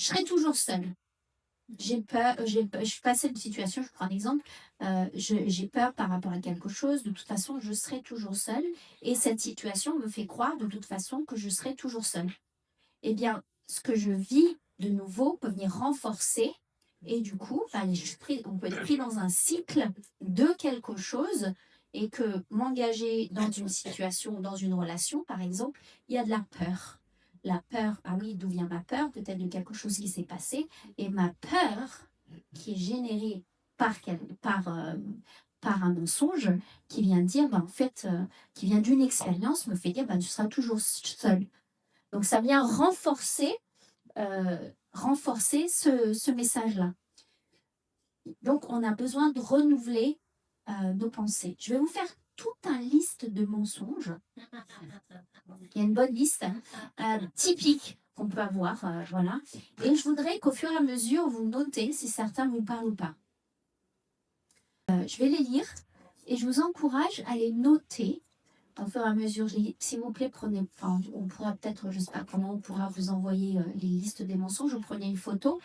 je serai toujours seule. J'ai peur, je suis passée une situation, je prends un exemple, j'ai peur par rapport à quelque chose, de toute façon, je serai toujours seule et cette situation me fait croire de toute façon que je serai toujours seule. Eh bien, ce que je vis de nouveau peut venir renforcer et du coup, on peut être pris dans un cycle de quelque chose et que m'engager dans une situation, dans une relation, par exemple, il y a de la peur. La peur, ah oui, d'où vient ma peur? Peut-être de quelque chose qui s'est passé. Et ma peur, qui est générée par, par un mensonge, qui vient dire, qui vient d'une expérience, me fait dire, tu seras toujours seul. Donc, ça vient renforcer ce message-là. Donc, on a besoin de renouveler nos pensées. Je vais vous faire toute une liste de mensonges. Il y a une bonne liste typique qu'on peut avoir. Voilà. Et je voudrais qu'au fur et à mesure, vous notez si certains vous parlent ou pas. Je vais les lire et je vous encourage à les noter au fur et à mesure. S'il vous plaît, on pourra peut-être, je ne sais pas comment, on pourra vous envoyer les listes des mensonges, vous prenez une photo,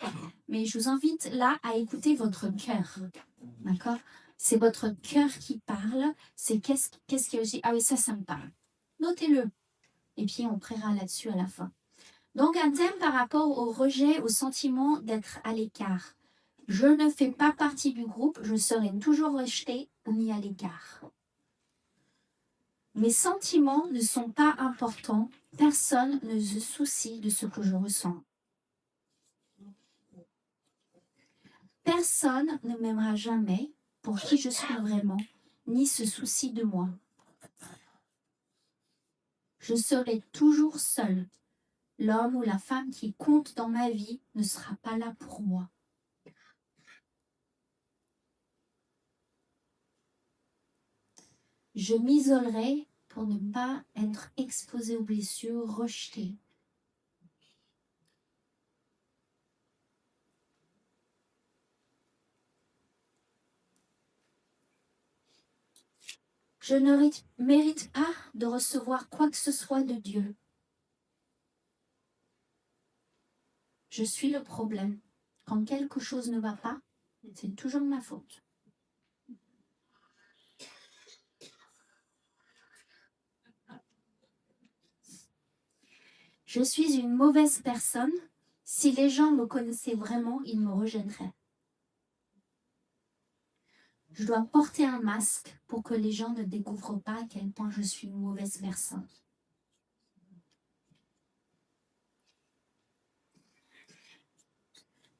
mais je vous invite là à écouter votre cœur, d'accord? C'est votre cœur qui parle, c'est qu'est-ce qui est aussi, ah oui, ça me parle. Notez-le, et puis on priera là-dessus à la fin. Donc un thème par rapport au rejet, au sentiment d'être à l'écart. Je ne fais pas partie du groupe, je serai toujours rejetée ou mis à l'écart. Mes sentiments ne sont pas importants. Personne ne se soucie de ce que je ressens. Personne ne m'aimera jamais pour qui je suis vraiment, ni se soucie de moi. Je serai toujours seule. L'homme ou la femme qui compte dans ma vie ne sera pas là pour moi. Je m'isolerai pour ne pas être exposée aux blessures, rejetée. Je ne mérite pas de recevoir quoi que ce soit de Dieu. Je suis le problème. Quand quelque chose ne va pas, c'est toujours ma faute. Je suis une mauvaise personne. Si les gens me connaissaient vraiment, ils me rejetteraient. Je dois porter un masque pour que les gens ne découvrent pas à quel point je suis une mauvaise personne.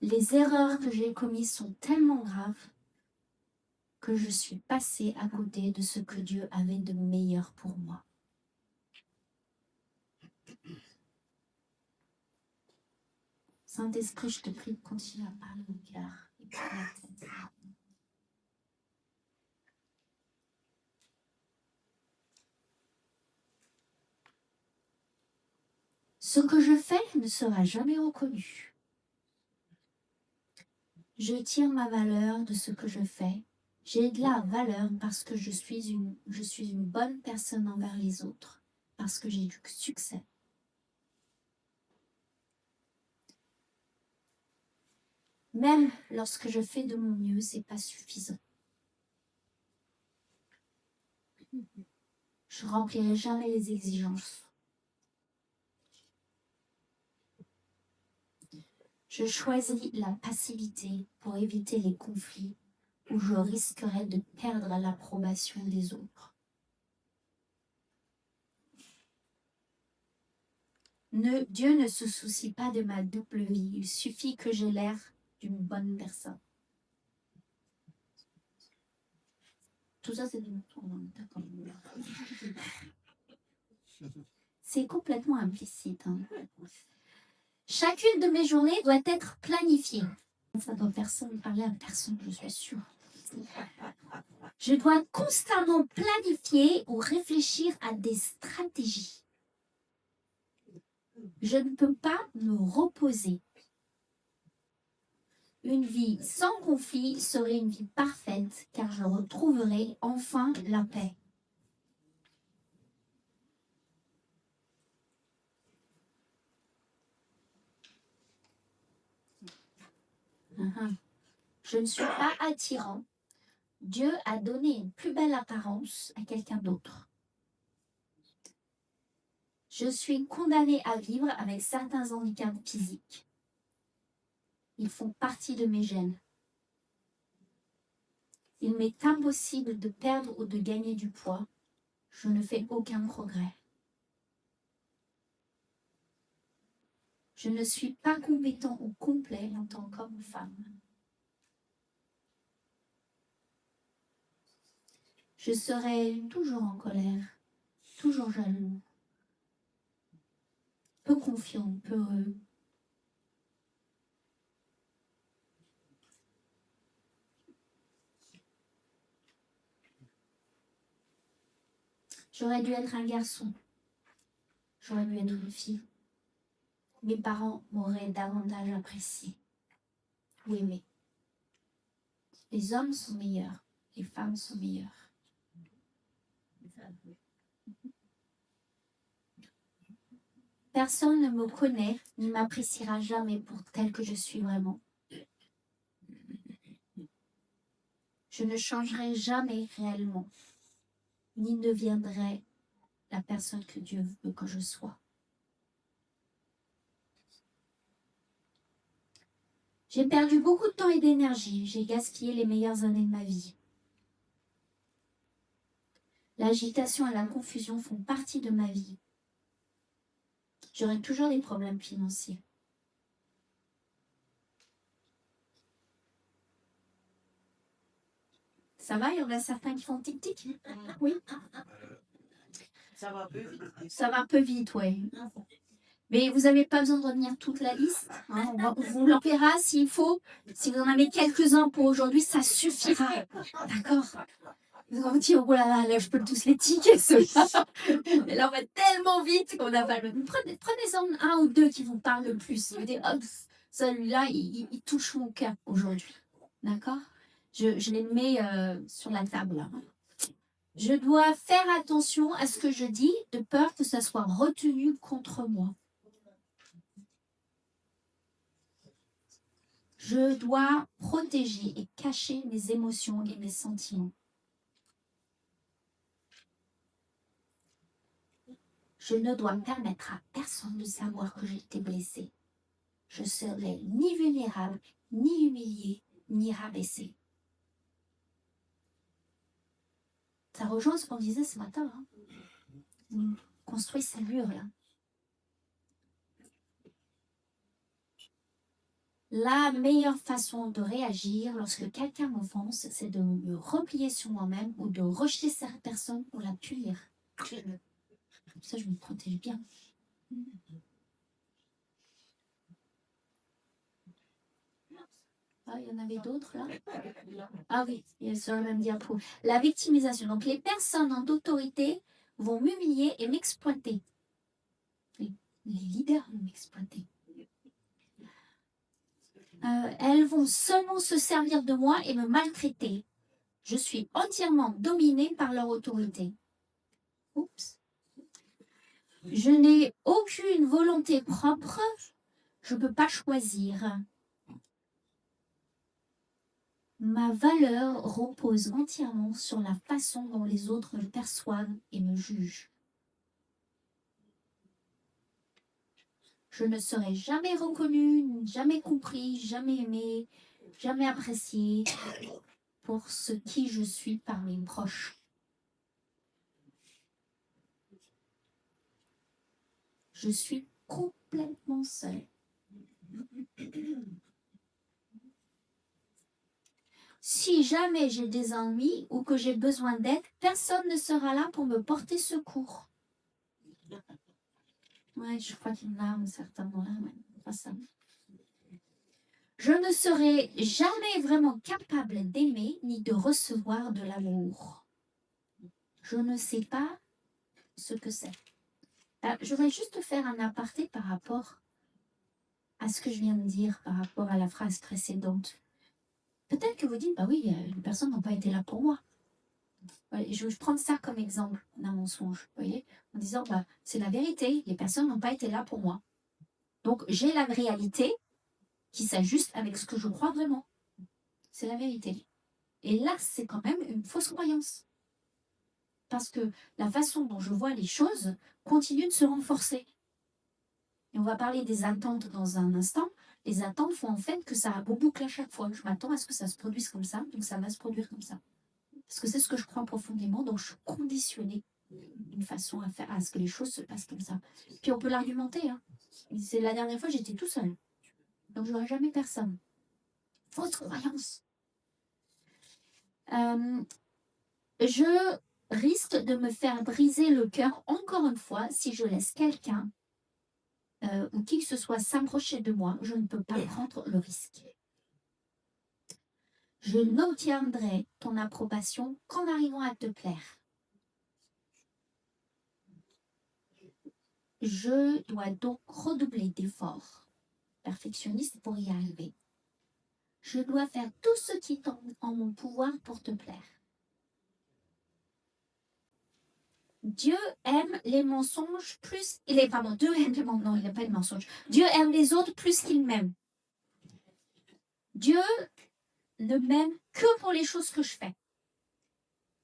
Les erreurs que j'ai commises sont tellement graves que je suis passée à côté de ce que Dieu avait de meilleur pour moi. Saint-Esprit, je te prie de continuer à parler au cœur et puis à la tête. Ce que je fais ne sera jamais reconnu. Je tire ma valeur de ce que je fais. J'ai de la valeur parce que je suis une bonne personne envers les autres, parce que j'ai du succès. Même lorsque je fais de mon mieux, c'est pas suffisant. Je remplirai jamais les exigences. Je choisis la passivité pour éviter les conflits où je risquerais de perdre l'approbation des autres. Dieu ne se soucie pas de ma double vie. Il suffit que j'ai l'air d'une bonne personne. Tout ça, c'est des mots. C'est complètement implicite. Hein. Chacune de mes journées doit être planifiée. Ça doit parler à personne, je suis sûre. Je dois constamment planifier ou réfléchir à des stratégies. Je ne peux pas me reposer. Une vie sans conflit serait une vie parfaite, car je retrouverai enfin la paix. Je ne suis pas attirant. Dieu a donné une plus belle apparence à quelqu'un d'autre. Je suis condamnée à vivre avec certains handicaps physiques. Ils font partie de mes gènes. Il m'est impossible de perdre ou de gagner du poids. Je ne fais aucun progrès. Je ne suis pas compétent ou complet en tant qu'homme ou femme. Je serai toujours en colère, toujours jaloux, peu confiant, peureux. J'aurais dû être un garçon. J'aurais dû être une fille. Mes parents m'auraient davantage apprécié ou aimé. Les hommes sont meilleurs, les femmes sont meilleures. Personne ne me connaît ni m'appréciera jamais pour tel que je suis vraiment. Je ne changerai jamais réellement, ni ne deviendrai la personne que Dieu veut que je sois. J'ai perdu beaucoup de temps et d'énergie. J'ai gaspillé les meilleures années de ma vie. L'agitation et la confusion font partie de ma vie. J'aurai toujours des problèmes financiers. Ça va, il y en a certains qui font tic-tic. Oui. Ça va un peu vite. Ça va un peu vite, oui. Mais vous n'avez pas besoin de retenir toute la liste. Hein. On vous l'enverra s'il faut. Si vous en avez quelques-uns pour aujourd'hui, ça suffira. D'accord? Vous allez vous dire, oh là là, je peux tous les tickets, ceux-là. Et là, on va tellement vite qu'on a pas le... Prenez-en un ou deux qui vous parlent le plus. Vous dites, oh, celui-là, il touche mon cœur aujourd'hui. D'accord? Je les mets sur la table. Je dois faire attention à ce que je dis, de peur que ça soit retenu contre moi. Je dois protéger et cacher mes émotions et mes sentiments. Je ne dois permettre à personne de savoir que j'ai été blessée. Je serai ni vulnérable, ni humiliée, ni rabaissée. Ça rejoint ce qu'on disait ce matin. Hein. On construit sa mur là. La meilleure façon de réagir lorsque quelqu'un m'offense, c'est de me replier sur moi-même ou de rejeter cette personne pour la punir. Comme ça, je me protège bien. Ah, il y en avait d'autres là. Ah oui, il est sur le même diapo. La victimisation. Donc, les personnes en autorité vont m'humilier et m'exploiter. Les leaders vont m'exploiter. Elles vont seulement se servir de moi et me maltraiter. Je suis entièrement dominée par leur autorité. Oups. Je n'ai aucune volonté propre. Je ne peux pas choisir. Ma valeur repose entièrement sur la façon dont les autres me perçoivent et me jugent. Je ne serai jamais reconnue, jamais compris, jamais aimé, jamais apprécié pour ce qui je suis par mes proches. Je suis complètement seule. Si jamais j'ai des ennuis ou que j'ai besoin d'aide, personne ne sera là pour me porter secours. Ouais, je crois qu'il y en a un certain moment-là. Ouais, pas ça. Je ne serai jamais vraiment capable d'aimer ni de recevoir de l'amour. Je ne sais pas ce que c'est. Je voudrais juste faire un aparté par rapport à ce que je viens de dire, par rapport à la phrase précédente. Peut-être que vous dites, bah oui, les personnes n'ont pas été là pour moi. Je prends ça comme exemple d'un mensonge, vous voyez, en disant, bah, c'est la vérité, les personnes n'ont pas été là pour moi. Donc, j'ai la réalité, qui s'ajuste avec ce que je crois vraiment. C'est la vérité. Et là, c'est quand même une fausse croyance. Parce que la façon dont je vois les choses continue de se renforcer. Et on va parler des attentes dans un instant. Les attentes font en fait que ça reboucle à chaque fois. Je m'attends à ce que ça se produise comme ça, donc ça va se produire comme ça. Parce que c'est ce que je crois profondément, donc je suis conditionnée d'une façon à ce que les choses se passent comme ça. Puis on peut l'argumenter. Hein. C'est la dernière fois, j'étais tout seul. Donc je n'aurai jamais personne. Fausse croyance. Je risque de me faire briser le cœur encore une fois si je laisse quelqu'un ou qui que ce soit s'approcher de moi. Je ne peux pas prendre le risque. Je n'obtiendrai ton approbation qu'en arrivant à te plaire. Je dois donc redoubler d'efforts perfectionnistes pour y arriver. Je dois faire tout ce qui est en mon pouvoir pour te plaire. Dieu aime les mensonges plus... Dieu aime les mensonges. Non, il n'aime pas les mensonges. Dieu aime les autres plus qu'il m'aime. Dieu ne m'aime que pour les choses que je fais.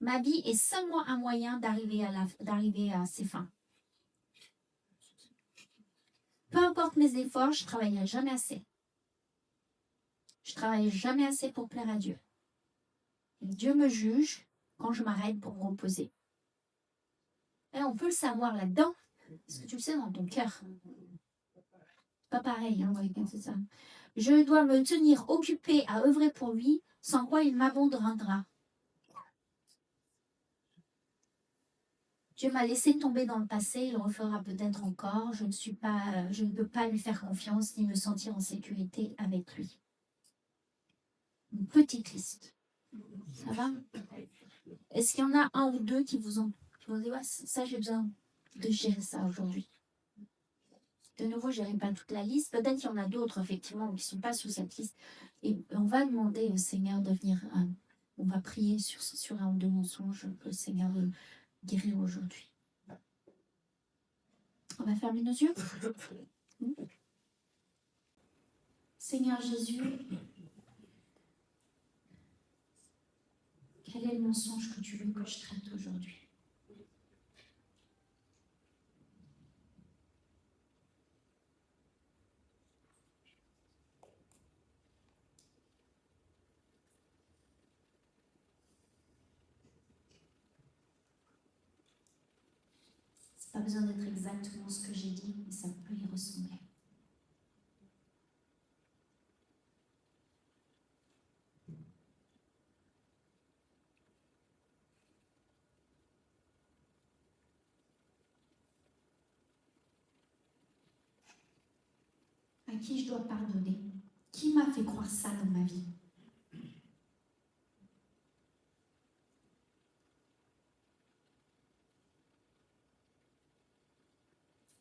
Ma vie est seulement un moyen d'arriver à ses fins. Peu importe mes efforts, je ne travaillerai jamais assez. Je ne travaille jamais assez pour plaire à Dieu. Et Dieu me juge quand je m'arrête pour me reposer. Et on peut le savoir là-dedans, parce que tu le sais dans ton cœur. Pas pareil, hein, c'est ça. Je dois me tenir occupée à œuvrer pour lui, sans quoi il m'abandonnera. Dieu m'a laissé tomber dans le passé, il le refera peut-être encore. Je ne peux pas lui faire confiance ni me sentir en sécurité avec lui. Une petite liste. Ça va? Est-ce qu'il y en a un ou deux qui vous ont dit, ouais, ça j'ai besoin de gérer ça aujourd'hui? De nouveau, je n'irai pas toute la liste. Peut-être qu'il y en a d'autres, effectivement, qui ne sont pas sur cette liste. Et on va demander au Seigneur de venir. On va prier sur un ou deux mensonges que le Seigneur veut guérir aujourd'hui. On va fermer nos yeux. Seigneur Jésus, quel est le mensonge que tu veux que je traite aujourd'hui? C'est pas besoin d'être exactement ce que j'ai dit, mais ça peut y ressembler. À qui je dois pardonner? Qui m'a fait croire ça dans ma vie?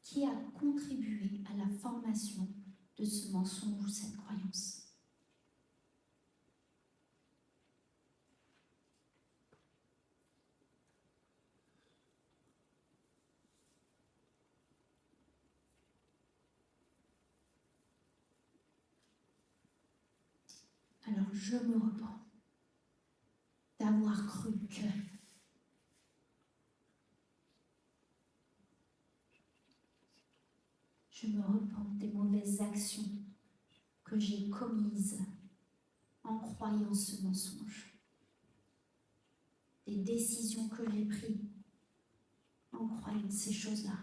Qui a contribué à la formation de ce mensonge ou cette croyance? Alors je me repens d'avoir cru que je me repens des mauvaises actions que j'ai commises en croyant ce mensonge, des décisions que j'ai prises en croyant ces choses-là.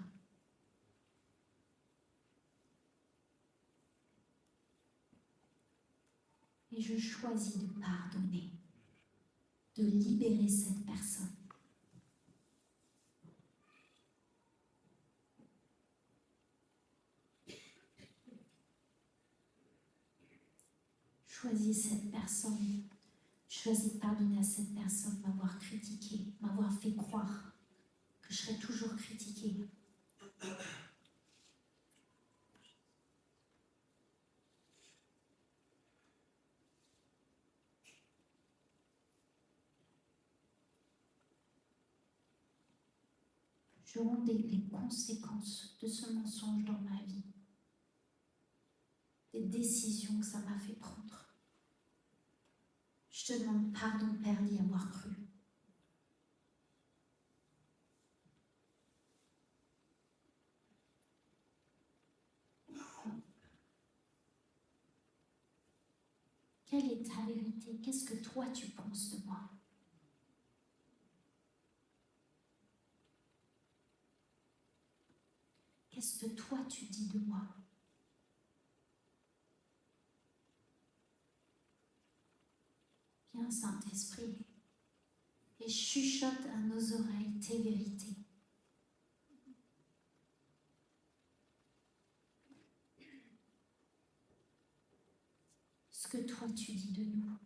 Et je choisis de pardonner, de libérer cette personne. Choisis cette personne. Choisis de pardonner à cette personne, m'avoir critiqué, m'avoir fait croire que je serais toujours critiquée. Je rends les conséquences de ce mensonge dans ma vie. des décisions que ça m'a fait prendre. Je te demande pardon, Père, d'y avoir cru. Quelle est ta vérité? Qu'est-ce que toi tu penses de moi? Qu'est-ce que toi tu dis de moi? Viens, Saint-Esprit, et chuchote à nos oreilles tes vérités. Ce que toi tu dis de nous.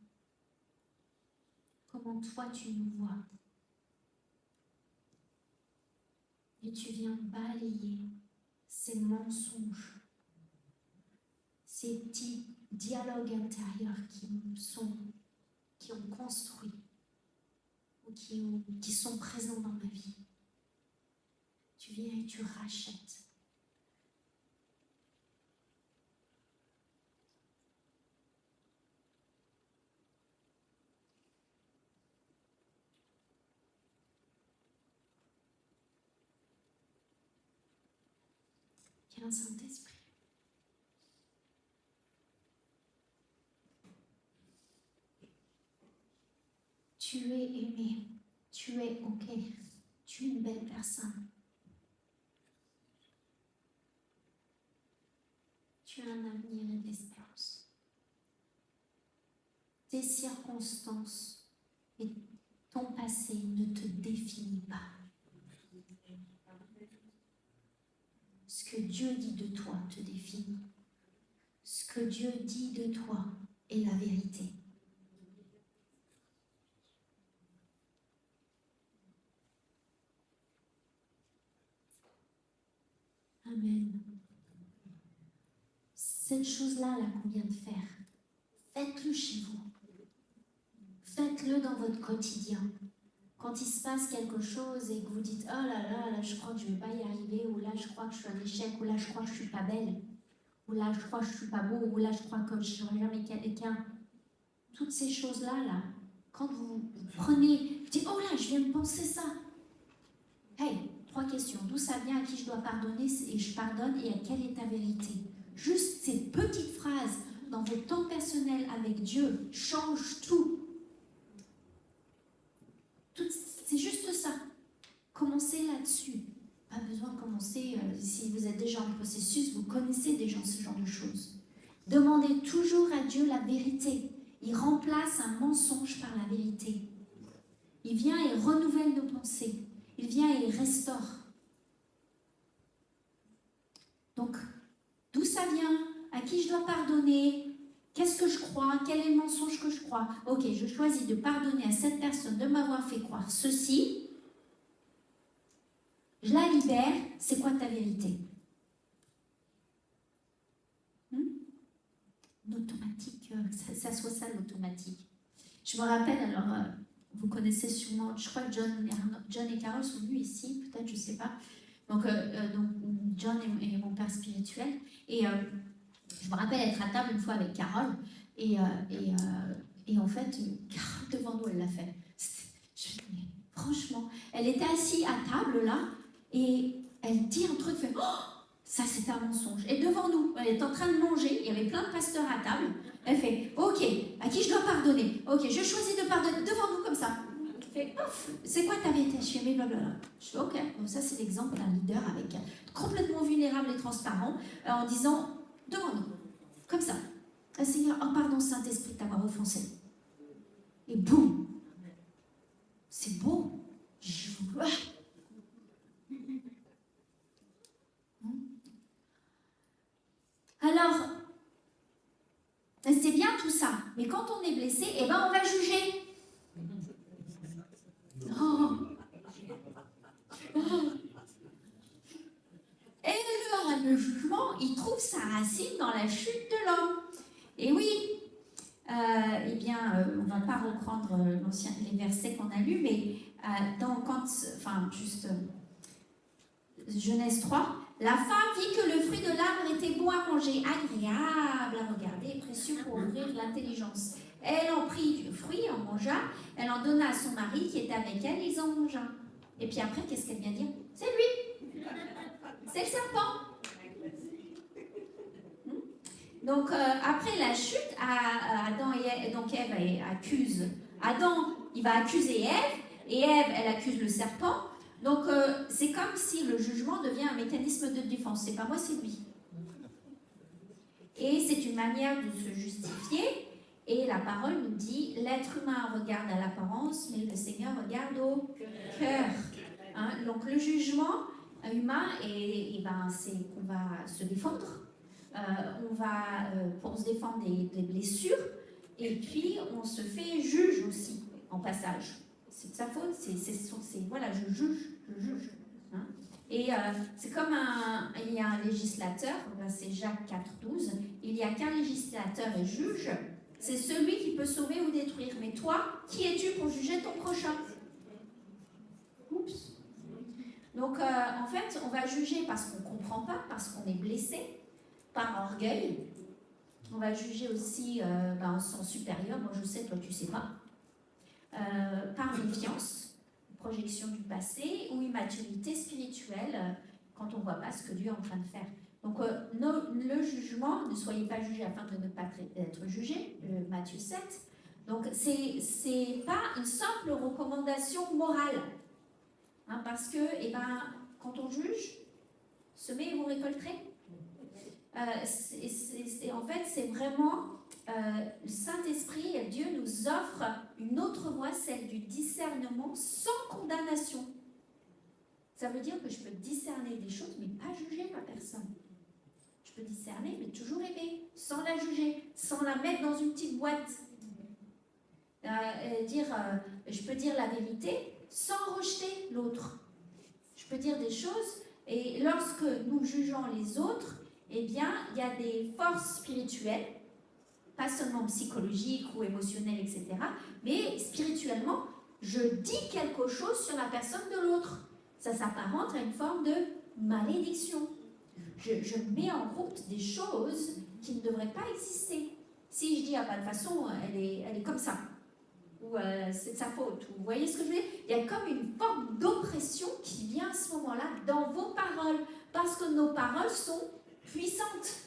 Comment toi tu nous vois. Et tu viens balayer ces mensonges, ces petits dialogues intérieurs qui ont construit ou qui sont présents dans ma vie. Tu viens et tu rachètes. Viens, Saint-Esprit. Tu es aimé, tu es OK, tu es une belle personne. Tu as un avenir et de l'espérance. Tes circonstances et ton passé ne te définit pas. Ce que Dieu dit de toi te définit. Ce que Dieu dit de toi est la vérité. Amen. Cette chose-là qu'on vient de faire, faites-le chez vous. Faites-le dans votre quotidien. Quand il se passe quelque chose et que vous dites « Oh là, je crois que je ne vais pas y arriver » ou « Là, je crois que je suis un échec » ou « Là, je crois que je ne suis pas belle » ou « Là, je crois que je ne suis pas beau » ou « Là, je crois que je n'aurai jamais quelqu'un » toutes ces choses-là, quand vous prenez, vous dites « Oh là, je viens de penser ça ». Hey, 3 questions. D'où ça vient? À qui je dois pardonner et je pardonne? Et à quelle est ta vérité? Juste ces petites phrases dans vos temps personnels avec Dieu changent tout. C'est juste ça. Commencez là-dessus. Pas besoin de commencer, si vous êtes déjà en processus, vous connaissez déjà ce genre de choses. Demandez toujours à Dieu la vérité. Il remplace un mensonge par la vérité. Il vient et renouvelle nos pensées. Il vient et il restaure. Donc, d'où ça vient? À qui je dois pardonner? Qu'est-ce que je crois? Quel est le mensonge que je crois? Ok, je choisis de pardonner à cette personne de m'avoir fait croire ceci. Je la libère. C'est quoi ta vérité? L'automatique, ça soit ça l'automatique. Je me rappelle, alors, vous connaissez sûrement, je crois que John et Carol sont venus ici, peut-être, je ne sais pas. Donc John est mon père spirituel. Et je me rappelle être à table une fois avec Carole. Et en fait, Carole devant nous, elle l'a fait. Franchement, elle était assise à table là, et elle dit un truc, fait « Oh, ça c'est un mensonge ». Et devant nous, elle est en train de manger, il y avait plein de pasteurs à table. Elle fait « Ok, à qui je dois pardonner? Ok, je choisis de pardonner ». Devant nous comme ça. Fait, c'est quoi ta vérité? Je fais mais blablabla. Je fais ok, donc ça c'est l'exemple d'un leader avec complètement vulnérable et transparent en disant devant nous, comme ça. Seigneur, oh pardon Saint-Esprit de t'avoir offensé. Et boum, c'est beau. Alors, c'est bien tout ça, mais quand on est blessé, eh ben on va juger. Oh. Et le jugement, il trouve sa racine dans la chute de l'homme. Et oui, eh bien, on ne va pas reprendre les versets qu'on a lus, mais Genèse 3, La femme vit que le fruit de l'arbre était bon à manger, agréable à regarder et précieux pour ouvrir l'intelligence. Elle en prit du fruit, en mangea, elle en donna à son mari qui était avec elle, ils en mangea. Et puis après, qu'est-ce qu'elle vient dire? C'est lui, c'est le serpent. Donc après la chute, Adam et Ève, donc Ève accuse Adam, il va accuser Ève, et Ève, elle accuse le serpent. Donc c'est comme si le jugement devient un mécanisme de défense. C'est pas moi, c'est lui. Et c'est une manière de se justifier. Et la parole nous dit, l'être humain regarde à l'apparence, mais le Seigneur regarde au cœur. Hein? Donc le jugement humain, c'est qu'on va se défendre. On va, pour se défendre des blessures, et puis on se fait juge aussi, en passage. C'est de sa faute, voilà, je juge. Hein? Et c'est comme il y a un législateur, là c'est Jacques 4,12, il n'y a qu'un législateur et juge, c'est celui qui peut sauver ou détruire. Mais toi, qui es-tu pour juger ton prochain? Oups. Donc en fait, on va juger parce qu'on ne comprend pas, parce qu'on est blessé, par orgueil. On va juger aussi en sens supérieur, moi je sais, toi tu sais pas. Par méfiance, projection du passé, ou immaturité spirituelle, quand on ne voit pas ce que Dieu est en train de faire. Donc le jugement, ne soyez pas jugés afin de ne pas être jugés, Matthieu 7. Donc c'est pas une simple recommandation morale. Hein, parce que quand on juge, semez et vous récolterez. En fait, c'est vraiment le Saint-Esprit, Dieu nous offre une autre voie, celle du discernement sans condamnation. Ça veut dire que je peux discerner des choses, mais pas juger la personne. Je peux discerner, mais toujours aimer, sans la juger, sans la mettre dans une petite boîte. Je peux dire la vérité sans rejeter l'autre. Je peux dire des choses, et lorsque nous jugeons les autres, eh bien, il y a des forces spirituelles, pas seulement psychologiques ou émotionnelles, etc., mais spirituellement, je dis quelque chose sur la personne de l'autre. Ça s'apparente à une forme de malédiction. Je mets en route des choses qui ne devraient pas exister. Si je dis, de toute façon, elle est comme ça, ou c'est de sa faute, ou, vous voyez ce que je veux dire? Il y a comme une forme d'oppression qui vient à ce moment-là dans vos paroles, parce que nos paroles sont puissantes.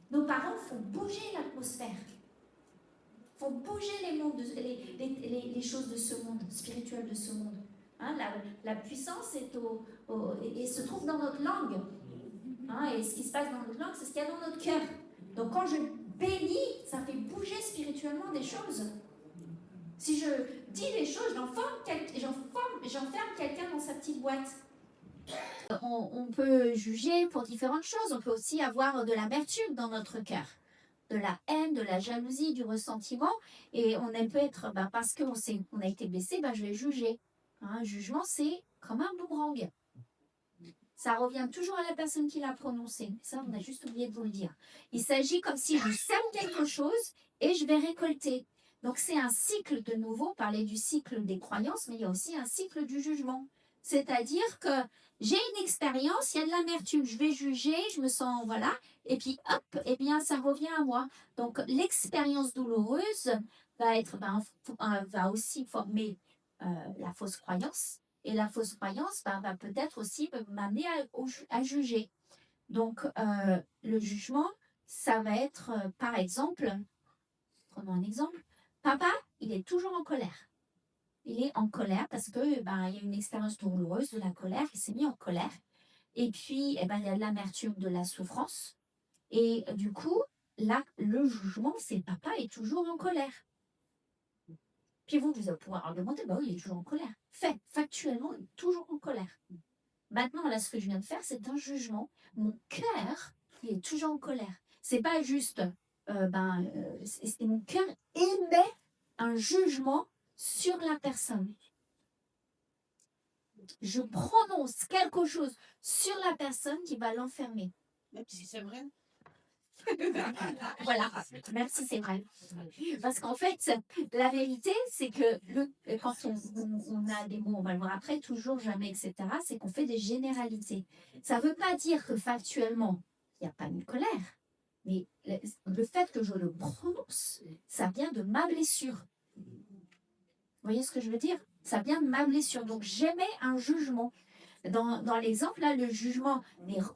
Nos paroles font bouger l'atmosphère, font bouger les choses de ce monde, spirituel de ce monde. Hein, la puissance et se trouve dans notre langue. Hein, et ce qui se passe dans notre langue, c'est ce qu'il y a dans notre cœur. Donc quand je bénis, ça fait bouger spirituellement des choses. Si je dis des choses, j'enferme quelqu'un dans sa petite boîte. On peut juger pour différentes choses. On peut aussi avoir de l'amertume dans notre cœur, de la haine, de la jalousie, du ressentiment. Et on peut être, parce qu'on a été blessé, je vais juger. Un jugement, c'est comme un boomerang. Ça revient toujours à la personne qui l'a prononcé. Ça, on a juste oublié de vous le dire. Il s'agit comme si je sème quelque chose et je vais récolter. Donc c'est un cycle de nouveau, parler du cycle des croyances, mais il y a aussi un cycle du jugement. C'est-à-dire que j'ai une expérience, il y a de l'amertume, je vais juger, je me sens, voilà, et puis hop, eh bien ça revient à moi. Donc l'expérience douloureuse va aussi former la fausse croyance, et la fausse croyance va peut-être aussi m'amener à juger. Donc le jugement, ça va être par exemple, prenons un exemple, papa, il est toujours en colère. Il est en colère parce que il y a une expérience douloureuse de la colère, il s'est mis en colère. Et puis, il y a de l'amertume, de la souffrance. Et du coup, là, le jugement, c'est papa est toujours en colère. Puis vous allez pouvoir argumenter, oui, il est toujours en colère. Factuellement, il est toujours en colère. Maintenant, là, ce que je viens de faire, c'est un jugement. Mon cœur, il est toujours en colère. C'est pas juste, c'est mon cœur émet un jugement sur la personne. Je prononce quelque chose sur la personne qui va l'enfermer. Même si c'est vrai. Voilà, merci, c'est vrai. Parce qu'en fait, la vérité, c'est que quand on a des mots, on va le voir après, toujours, jamais, etc., c'est qu'on fait des généralités. Ça ne veut pas dire que factuellement, il n'y a pas une colère, mais le fait que je le prononce, ça vient de ma blessure. Vous voyez ce que je veux dire? Ça vient de ma blessure. Donc, j'émets un jugement. Dans l'exemple, là, le jugement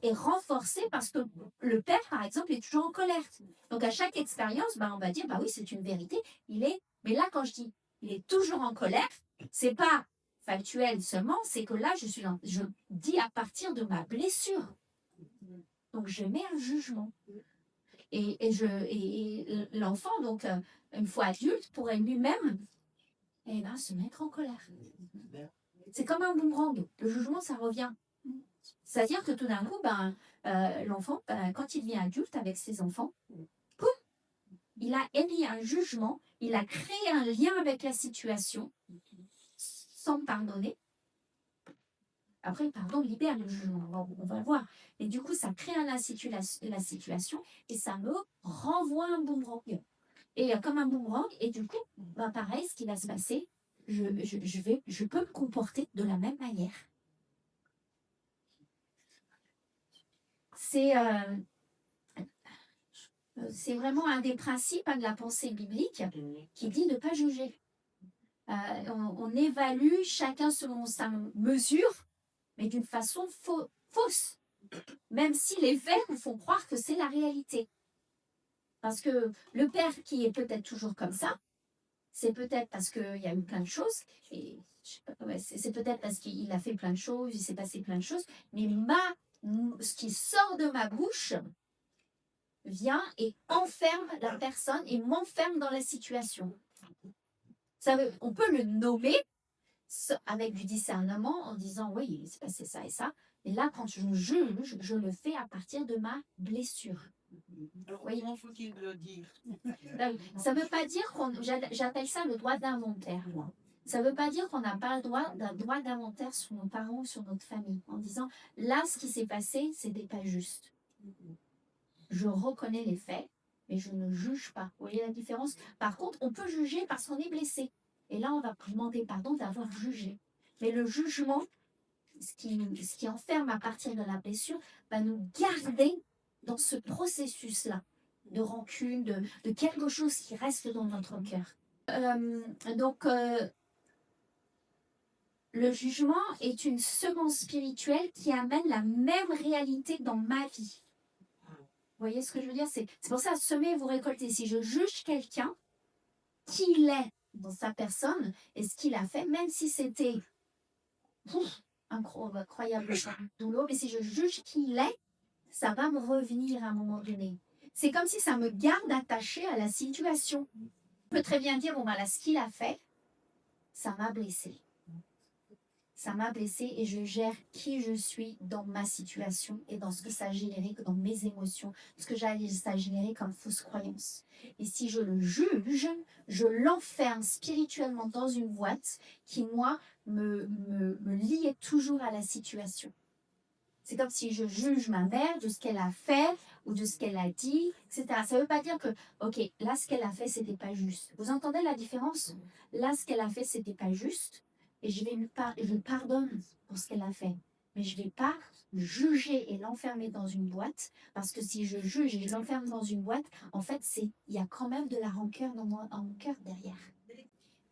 est renforcé parce que le père, par exemple, est toujours en colère. Donc, à chaque expérience, on va dire, oui, c'est une vérité. Mais là, quand je dis, il est toujours en colère, c'est pas factuel seulement, c'est que là, je dis à partir de ma blessure. Donc, je mets un jugement. Et l'enfant, donc, une fois adulte, pourrait lui-même se mettre en colère. C'est comme un boomerang. Le jugement, ça revient. C'est-à-dire que tout d'un coup, l'enfant, quand il devient adulte avec ses enfants, poum, il a émis un jugement, il a créé un lien avec la situation sans pardonner. Après, le pardon libère le jugement, on va le voir. Et du coup, ça crée la situation et ça me renvoie un boomerang. Et comme un boomerang, et du coup, pareil, ce qui va se passer, je peux me comporter de la même manière. C'est vraiment un des principes de la pensée biblique qui dit de ne pas juger. On évalue chacun selon sa mesure, mais d'une façon fausse, même si les faits nous font croire que c'est la réalité. Parce que le père qui est peut-être toujours comme ça, c'est peut-être parce qu'il y a eu plein de choses, et c'est peut-être parce qu'il a fait plein de choses, il s'est passé plein de choses, mais ce qui sort de ma bouche vient et enferme la personne et m'enferme dans la situation. On peut le nommer avec du discernement en disant oui, il s'est passé ça et ça. Mais là, quand je juge, je le fais à partir de ma blessure. Alors, comment faut-il le dire? Ça ne veut pas dire j'appelle ça le droit d'inventaire. Ça ne veut pas dire qu'on n'a pas le droit d'un droit d'inventaire sur nos parents ou sur notre famille, en disant là, ce qui s'est passé, c'était pas juste. Je reconnais les faits, mais je ne juge pas. Vous voyez la différence? Par contre, on peut juger parce qu'on est blessé. Et là, on va demander pardon d'avoir jugé. Mais le jugement, ce qui enferme à partir de la blessure, va nous garder dans ce processus-là de rancune, de quelque chose qui reste dans notre cœur. Donc, le jugement est une semence spirituelle qui amène la même réalité dans ma vie. Vous voyez ce que je veux dire? C'est pour ça, semer, vous récoltez. Si je juge quelqu'un, qui il est dans sa personne et ce qu'il a fait, même si c'était incroyable douloureux, mais si je juge qui il est, ça va me revenir à un moment donné. C'est comme si ça me garde attaché à la situation. Je peux très bien dire, là, ce qu'il a fait, ça m'a blessé. Ça m'a blessée et je gère qui je suis dans ma situation et dans ce que ça a généré, dans mes émotions, ce que ça a généré comme fausse croyance. Et si je le juge, je l'enferme spirituellement dans une boîte qui, moi, me liait toujours à la situation. C'est comme si je juge ma mère de ce qu'elle a fait ou de ce qu'elle a dit, etc. Ça ne veut pas dire que, ok, là, ce qu'elle a fait, c'était pas juste. Vous entendez la différence? Là, ce qu'elle a fait, c'était pas juste. Et je lui pardonne pour ce qu'elle a fait. Mais je ne vais pas juger et l'enfermer dans une boîte, parce que si je juge et je l'enferme dans une boîte, en fait, il y a quand même de la rancœur dans mon cœur derrière.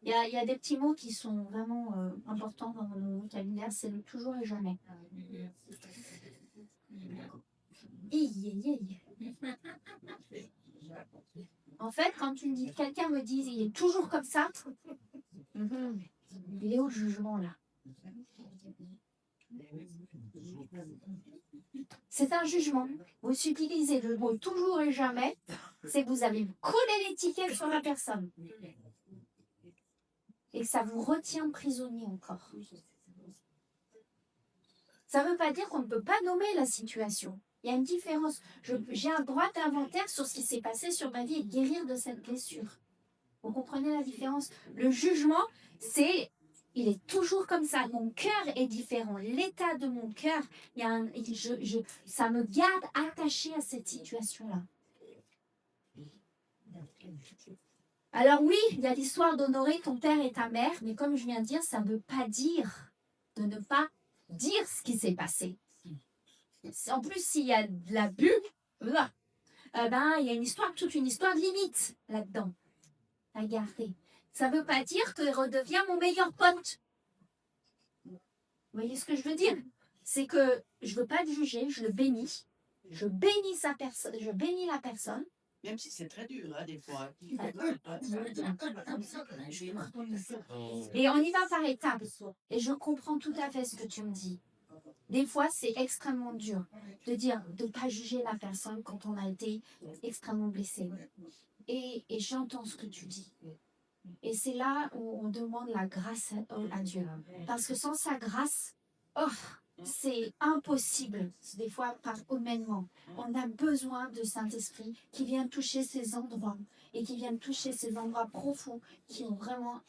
Il y a des petits mots qui sont vraiment importants dans le vocabulaire, c'est le toujours et jamais. En fait, quand quelqu'un me dit il est toujours comme ça, il est au jugement là. C'est un jugement. Vous utilisez le mot toujours et jamais, c'est que vous avez collé l'étiquette sur la personne. Et ça vous retient prisonnier encore. Ça ne veut pas dire qu'on ne peut pas nommer la situation. Il y a une différence. J'ai un droit d'inventaire sur ce qui s'est passé sur ma vie et guérir de cette blessure. Vous comprenez la différence? Le jugement, il est toujours comme ça. Mon cœur est différent. L'état de mon cœur, ça me garde attaché à cette situation-là. Alors oui, il y a l'histoire d'honorer ton père et ta mère, mais comme je viens de dire, ça ne veut pas dire de ne pas dire ce qui s'est passé. En plus, s'il y a de l'abus, ben, il y a toute une histoire de limite là-dedans à garder. Ça ne veut pas dire qu'il redevient mon meilleur pote. Vous voyez ce que je veux dire? C'est que je ne veux pas le juger, je le bénis. Je bénis sa personne, je bénis la personne. Même si c'est très dur, hein, des fois. Et on y va par étapes. Et je comprends tout à fait ce que tu me dis. Des fois, c'est extrêmement dur de dire, de ne pas juger la personne quand on a été extrêmement blessé. Et j'entends ce que tu dis. Et c'est là où on demande la grâce à Dieu. Parce que sans sa grâce, c'est impossible, des fois par humainement. On a besoin de Saint-Esprit qui vient toucher ces endroits et qui vient toucher ces endroits profonds qui ont vraiment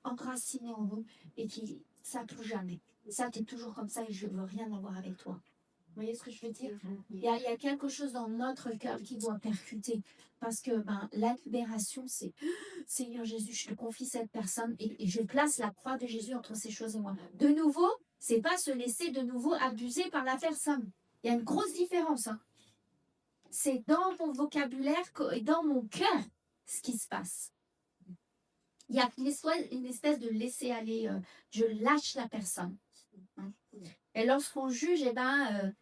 enraciné en nous et qui, ça touche jamais. Ça, t'es toujours comme ça et je veux rien avoir avec toi. Vous voyez ce que je veux dire? Il y a quelque chose dans notre cœur qui doit percuter. Parce que la libération, c'est Seigneur Jésus, je te confie cette personne et je place la croix de Jésus entre ces choses et moi. De nouveau, c'est pas se laisser de nouveau abuser par la personne. Il y a une grosse différence. Hein. C'est dans mon vocabulaire et dans mon cœur ce qui se passe. Il y a une espèce de laisser aller. Je lâche la personne. Hein. Et lorsqu'on juge,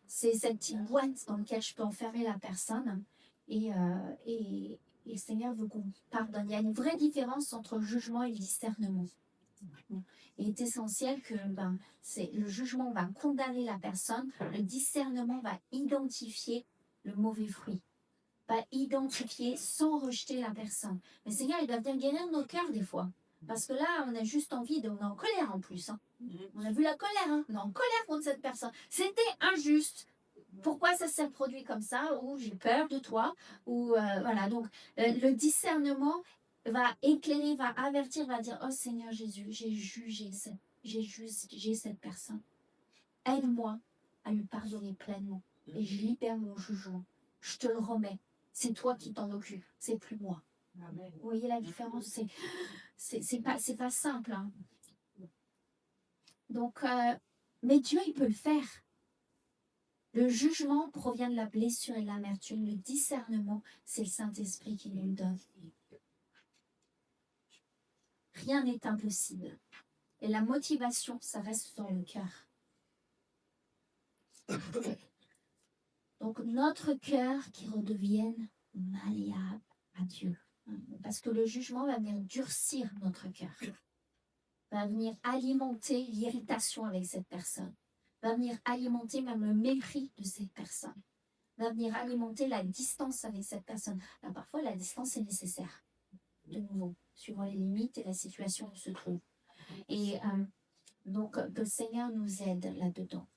c'est cette petite boîte dans laquelle je peux enfermer la personne. Et le Seigneur veut qu'on pardonne. Il y a une vraie différence entre le jugement et le discernement. Il est essentiel que le jugement va condamner la personne, le discernement va identifier le mauvais fruit, va identifier sans rejeter la personne. Mais le Seigneur, il doit venir guérir nos cœurs des fois. Parce que là, on a juste envie on est en colère en plus. Hein. On a vu la colère, hein. On est en colère contre cette personne. C'était injuste. Pourquoi ça s'est produit comme ça? Ou j'ai peur de toi? Ou voilà. Donc, le discernement va éclairer, va avertir, va dire, oh Seigneur Jésus, j'ai jugé cette personne. Aide-moi à lui pardonner pleinement. Et je libère mon jugement. Je te le remets. C'est toi qui t'en occupes. C'est plus moi. Amen. Vous voyez la différence? C'est pas simple. Hein. Donc, mais Dieu, il peut le faire. Le jugement provient de la blessure et de l'amertume. Le discernement, c'est le Saint-Esprit qui nous le donne. Rien n'est impossible. Et la motivation, ça reste dans le cœur. Donc, notre cœur qui redevienne malléable à Dieu. Parce que le jugement va venir durcir notre cœur. Va venir alimenter l'irritation avec cette personne. Va venir alimenter même le mépris de cette personne. Va venir alimenter la distance avec cette personne. Alors, parfois, la distance est nécessaire. De nouveau, suivant les limites et la situation où on se trouve. Et donc, que le Seigneur nous aide là-dedans.